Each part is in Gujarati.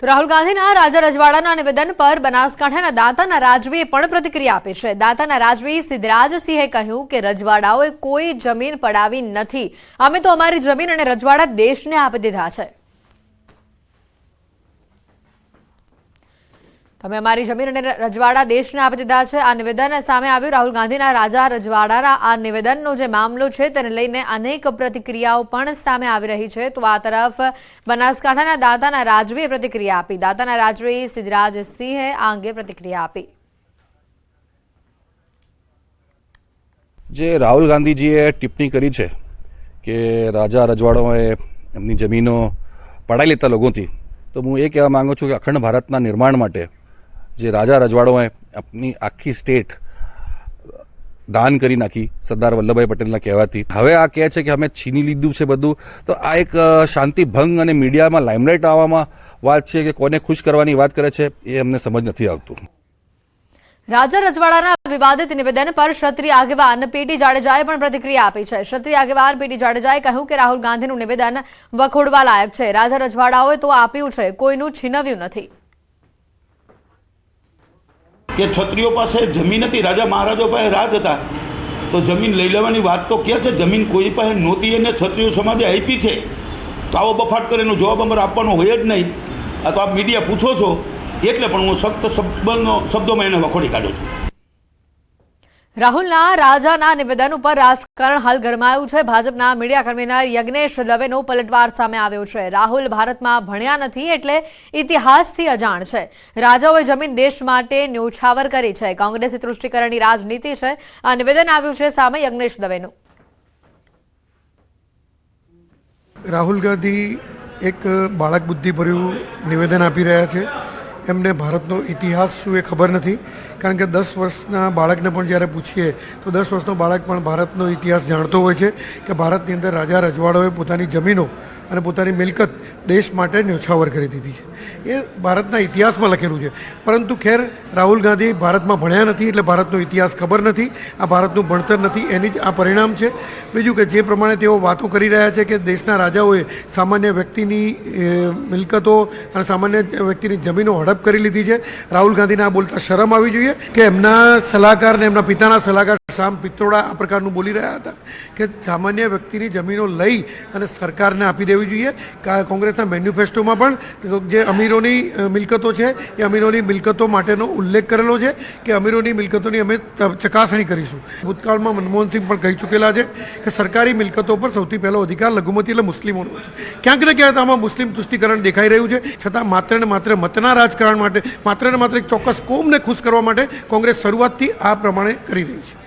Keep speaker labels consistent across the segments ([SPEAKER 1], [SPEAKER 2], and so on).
[SPEAKER 1] તો રાહુલ ગાંધીના રાજા રજવાડાના નિવેદન પર બનાસકાંઠાના દાંતાના રાજવીએ પણ પ્રતિક્રિયા આપી છે। દાંતાના રાજવી સિદ્ધરાજસિંહે કહ્યું કે રજવાડાઓએ કોઈ જમીન પડાવી નથી, અમે તો અમારી જમીન અને રજવાડા દેશને આપી દીધા છે। તમે અમારી જમીન અને રજવાડા દેશને આપી દીધા છે। આ નિવેદન સામે આવ્યું। રાહુલ ગાંધીના રાજા રજવાડાના આ નિવેદનનો જે મામલો છે તેને લઈને અનેક પ્રતિક્રિયાઓ પણ સામે આવી રહી છે। તો આ તરફ બનાસકાંઠાના દાંતાના રાજવીએ પ્રતિક્રિયા આપી। દાંતાના રાજવી સિદ્ધરાજસિંહે આ અંગે પ્રતિક્રિયા આપી।
[SPEAKER 2] જે રાહુલ ગાંધીજીએ ટિપ્પણી કરી છે કે રાજા રજવાડાઓએ એમની જમીનો પડાવી લેતા લોકોથી, તો હું એ કહેવા માંગુ છું કે અખંડ ભારતના નિર્માણ માટે જે રાજા રજવાડોએ આપની આખી સ્ટેટ દાન કરી નાખી સરદાર વલ્લભભાઈ પટેલના કહેવાથી, હવે આ કહે છે કે અમે છીની લીધું છે બધું, તો આ એક શાંતિ ભંગ અને મીડિયામાં લાઇમલાઇટ આવવામાં વાત છે કે કોને ખુશ કરવાની વાત કરે છે એ અમને સમજ નથી આવતું।
[SPEAKER 1] રાજા રજવાડાના વિવાદિત નિવેદન પર ક્ષત્રિય આગેવાન પીટી જાડેજાએ પણ પ્રતિક્રિયા આપી છે। ક્ષત્રિય આગેવાન પીટી જાડેજાએ કહ્યું કે રાહુલ ગાંધીનું નિવેદન વખોડવા લાયક છે। રાજા રજવાડાઓએ તો આપ્યું છે, કોઈનું છીનવ્યું નથી।
[SPEAKER 3] કે ક્ષત્રિયો પાસે જમીન હતી, રાજા મહારાજો પાસે રાજ હતા, તો જમીન લઈ લેવાની વાત તો ક્યાં છે? જમીન કોઈ પાસે નહોતી અને ક્ષત્રિય સમાજે આપી છે, તો આવો બફાટ કરે એનો જવાબ અમારે આપવાનો હોય જ નહીં। આ તો આપ મીડિયા પૂછો છો એટલે પણ હું સખ્ત શબ્દોમાં એને વખોડી કાઢું છું।
[SPEAKER 1] રાહુલના રાજાના નિવેદન ઉપર રાજકારણ હાલ ગરમાયું છે। ભાજપના મીડિયા કન્વીનર યજ્ઞેશ દવેનો પલટવાર સામે આવ્યો છે। રાહુલ ભારતમાં ભણ્યા નથી એટલે ઇતિહાસથી અજાણ છે। રાજાઓએ જમીન દેશ માટે ન્યોછાવર કરી છે। કોંગ્રેસી તૃષ્ટિકરણની રાજનીતિ છે। આ નિવેદન આવ્યું છે સામે યજ્ઞેશ દવેનું।
[SPEAKER 4] રાહુલ ગાંધી એક બાળક બુદ્ધિભર્યું નિવેદન આપી રહ્યા છે। એમને ભારતનો ઇતિહાસ શું એ ખબર નથી, કારણ કે 10 વર્ષના બાળકને પણ જ્યારે પૂછીએ તો 10 વર્ષનો બાળક પણ ભારતનો ઇતિહાસ જાણતો હોય છે કે ભારતની અંદર રાજા રજવાડાઓએ પોતાની જમીનો અને પોતાની મિલકત દેશ માટે ન્યોછાવર કરી દીધી છે। એ ભારતના ઇતિહાસમાં લખેલું છે। પરંતુ ખેર રાહુલ ગાંધી ભારતમાં ભણ્યા નથી એટલે ભારતનો ઇતિહાસ ખબર નથી, આ ભારતનું ભણતર નથી, એની જ આ પરિણામ છે। બીજું કે જે પ્રમાણે તેઓ વાતો કરી રહ્યા છે કે દેશના રાજાઓએ સામાન્ય વ્યક્તિની મિલકતો અને સામાન્ય વ્યક્તિની જમીનો હડપ કરી લીધી છે, રાહુલ ગાંધીને આ બોલતા શરમ આવી જોઈએ કે એમના સલાહકાર ને એમના પિતાના સલાહકાર શામ પિત્રોડા આ પ્રકારનું બોલી રહ્યા હતા કે સામાન્ય વ્યક્તિની જમીનો લઈ અને સરકારને આપી દેવી જોઈએ। કોંગ્રેસના મેન્યુફેસ્ટોમાં પણ જે અમીરોની મિલકતો છે એ અમીરોની મિલકતો માટેનો ઉલ્લેખ કરેલો છે કે અમીરોની મિલકતોની અમે ચકાસણી કરીશું। ભૂતકાળમાં મનમોહનસિંહ પણ કહી ચૂકેલા છે કે સરકારી મિલકતો પર સૌથી પહેલો અધિકાર લઘુમતી એટલે મુસ્લિમોનો છે। ક્યાંક ને ક્યાંક આમાં મુસ્લિમ તુષ્ટિકરણ દેખાઈ રહ્યું છે, છતાં માત્ર ને માત્ર મતના રાજકારણ માટે, માત્ર ને માત્ર એક ચોક્કસ કોમને ખુશ કરવા માટે કોંગ્રેસ શરૂઆતથી આ પ્રમાણે કરી રહી છે।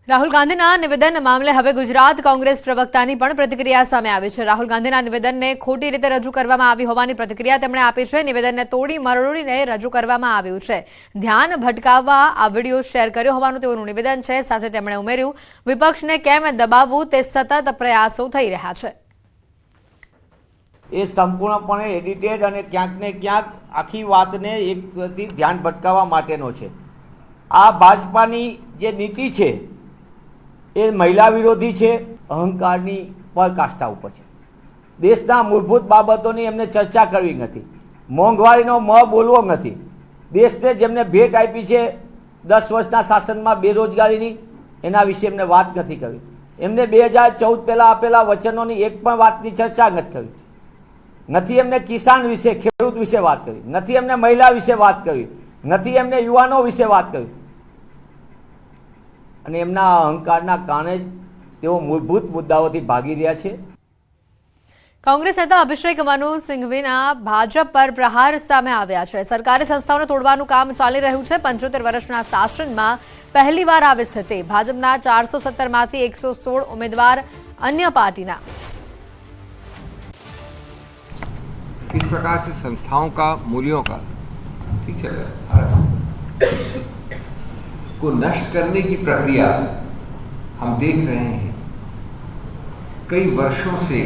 [SPEAKER 1] રાહુલ ગાંધીના નિવેદન મામલે હવે ગુજરાત કોંગ્રેસ પ્રવક્તાની પણ પ્રતિક્રિયા સામે આવી છે। રાહુલ ગાંધીના નિવેદનને ખોટી રીતે રજૂ કરવામાં આવી હોવાની પ્રતિક્રિયા તેમણે આપી છે। નિવેદનને તોડી મરોડીને રજૂ કરવામાં આવ્યું છે, ધ્યાન ભટકાવવા આ વિડીયો શેર કર્યો હોવાનું તેઓનું નિવેદન છે। સાથે તેમણે ઉમેર્યું, વિપક્ષને કેમ દબાવવું તે સતત પ્રયાસો થઈ રહ્યા છે।
[SPEAKER 5] એ સંપૂર્ણપણે એડિટેડ અને ક્યાંક ને ક્યાંક આખી વાતને એકથી ધ્યાન ભટકાવવા માટેનો છે। આ ભાજપાની જે નીતિ છે એ મહિલા વિરોધી છે, અહંકારની પરાકાષ્ઠા ઉપર છે। દેશના મૂળભૂત બાબતોની એમને ચર્ચા કરવી નથી, મોંઘવારીનો મ બોલવો નથી, દેશને જેમને ભેટ આપી છે 10 વર્ષના શાસનમાં બેરોજગારીની, એના વિશે એમને વાત નથી કરવી। એમને 2014 પહેલાં આપેલા વચનોની એક પણ વાતની ચર્ચા નથી કરવી, નથી એમને કિસાન વિશે, ખેડૂત વિશે વાત કરવી, નથી એમને મહિલા વિશે વાત કરવી, નથી એમને યુવાનો વિશે વાત કરવી, અને એમના અહંકારના કારણે જ તેઓ મૂળભૂત મુદ્દાઓથી ભાગી રહ્યા છે।
[SPEAKER 1] કોંગ્રેસ નેતા અભિષેક મનુ સિંઘવીના ભાજપ પર પ્રહાર સામે આવ્યા છે। સરકારી સંસ્થાઓને તોડવાનું કામ ચાલી રહ્યું છે। 75 વર્ષના શાસનમાં પહેલીવાર આવી સ્થિતિ। ભાજપના 417 માંથી 116 ઉમેદવાર અન્ય પાર્ટીના।
[SPEAKER 6] इस प्रकार से संस्थाओं का, मूल्यों का, ठीक है, को नष्ट करने की प्रक्रिया हम देख रहे हैं कई वर्षों से।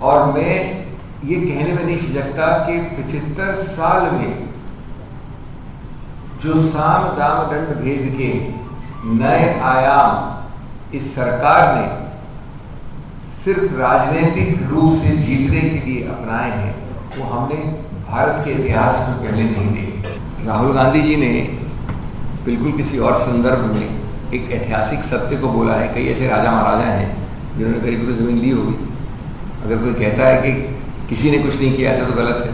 [SPEAKER 6] और मैं ये कहने में नहीं झिझकता कि 75 साल में जो साम दाम दंड भेद के नए आयाम इस सरकार ने सिर्फ राजनीतिक रूप से जीतने की लिए अपनाए हैं वो हमने भारत के इतिहास में पहले नहीं देखे। राहुल गांधी जी ने बिल्कुल किसी और संदर्भ में एक ऐतिहासिक सत्य को बोला है। कई ऐसे राजा महाराजा हैं जिन्होंने करीब तो जमीन ली होगी। अगर कोई कहता है कि किसी ने कुछ नहीं किया, ऐसा तो गलत है।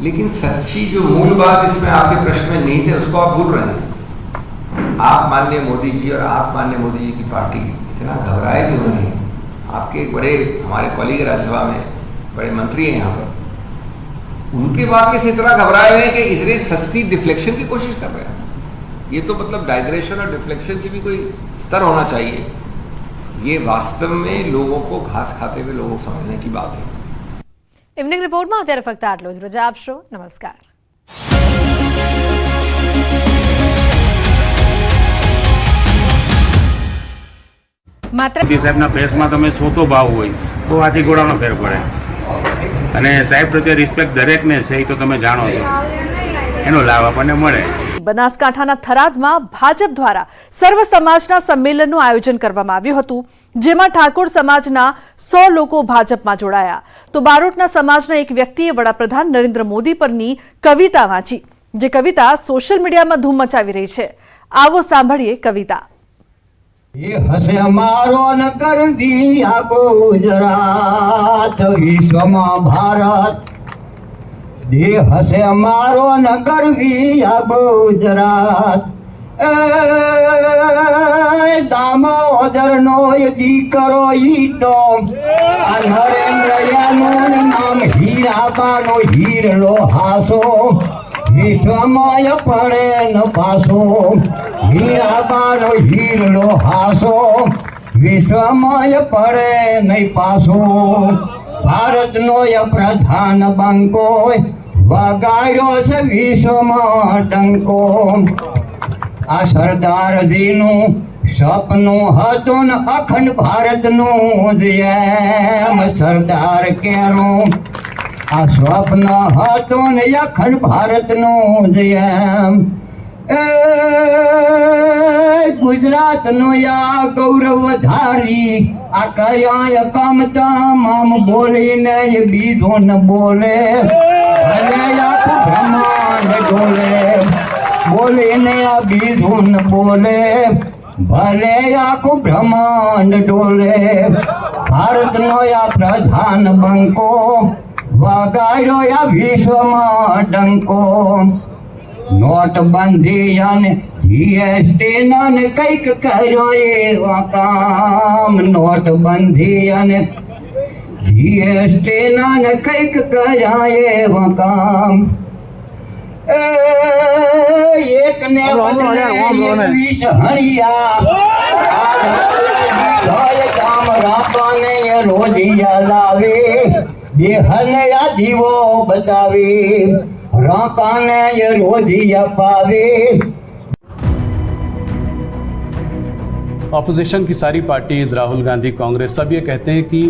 [SPEAKER 6] लेकिन सच्ची जो मूल बात इसमें आपके प्रश्न में नहीं थे उसको आप भूल रहे हैं। आप माननीय मोदी जी और आप माननीय मोदी जी की पार्टी इतना घबराए भी हो रहे हैं। आपके एक बड़े हमारे कॉलीग राज्यसभा में बड़े मंत्री हैं यहाँ पर, उनके वाक्य से इतना घबराए हुए हैं कि इतनी सस्ती डिफ्लेक्शन की कोशिश कर रहे हैं। ये तो मतलब डाइग्रेशन और डिफ्लेक्शन की भी कोई स्तर होना चाहिए। ये वास्तव में लोगों को घास खाते हुए लोगों को समझने की बात है।
[SPEAKER 1] ઇવનિંગ રિપોર્ટમાં અત્યારે ફક્ત આટલું જ. રજા આપશો. નમસ્કાર.
[SPEAKER 7] મોદી સાહેબના ફેસમાં તમે છોતો ભાવ હોય તો હાથી ઘોડાનો ફેર પડે, અને સાહેબ પ્રત્યે રિસ્પેક્ટ દરેકને છે એ તો તમે જાણો છો, એનો લાભ આપણને મળે.
[SPEAKER 8] બનાસકાંઠાના થરાદમાં ભાજપ દ્વારા સર્વ સમાજના સંમેલનનું આયોજન કરવામાં આવ્યું હતું, જેમાં ઠાકોર સમાજના 100 લોકો ભાજપમાં જોડાયા. તો બારોટના સમાજના એક વ્યક્તિએ વડાપ્રધાન નરેન્દ્ર મોદી પરની કવિતા વાંચી, જે કવિતા સોશિયલ મીડિયામાં ધૂમ મચાવી રહી છે. આવો સાંભળીએ કવિતા.
[SPEAKER 9] ये हसे मारो न कर दिया गुजरात विश्वमा भारत दे हसे मारो न कर दिया गुजरात दामोदर नो दीकरो ईटो नरेंद्र यानो नाम हीराबानो हीरलो हासो विश्वमय पड़े न पासो हीराबानो हीरलो हासो विश्वमय पड़े नहीं पासो भारत नो य प्रधान बंको वगाड़ो से विश्व में डंको आ सरदार जी नु सपनु हतु न अखंड भारत नु जेम सरदार केरो आ स्वप्न हतु न अखंड भारत नु जेम गुजरात नो या गौरव धारी आ कया कम तमाम बोली ने बीजो न बोले भले आखो ब्रह्मांड डोले बोले ने आ बीजो न बोले भले आखो ब्रह्मांड डोले भारत नो या प्रधान बंको वगाड़ो या विश्व में डंको नोटबंदी यानी जीएसटी ने कईक करो एवा काम नोटबंदी यानी जीएसटी ने कईक करो एवा काम एक ने बदले 20 हरिया काम रापा ने रोजिया लावे बेहने या दीवो बतावे रापा ने ये रोजिया पावे.
[SPEAKER 10] ऑपोजिशन की सारी पार्टीज, राहुल गांधी, कांग्रेस, सब ये कहते हैं कि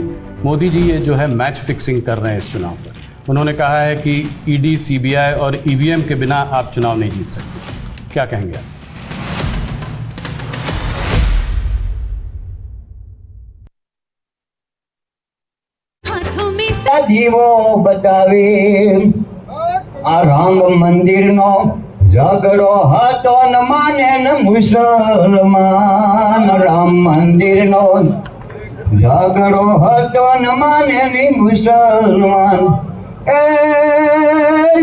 [SPEAKER 10] मोदी जी ये जो है मैच फिक्सिंग कर रहे हैं इस चुनाव पर. उन्होंने कहा है कि ईडी, सीबीआई और ईवीएम के बिना आप चुनाव नहीं जीत सकते. क्या कहेंगे आप?
[SPEAKER 9] जीवो बतावे आ राम मंदिर नो झगड़ो हतो न माने न मुसलमान राम मंदिर नो झगड़ो हतो न माने न मुसलमान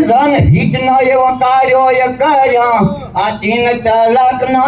[SPEAKER 9] जनहित नो एवो कार्यो कर्या आ 3 तलाक नो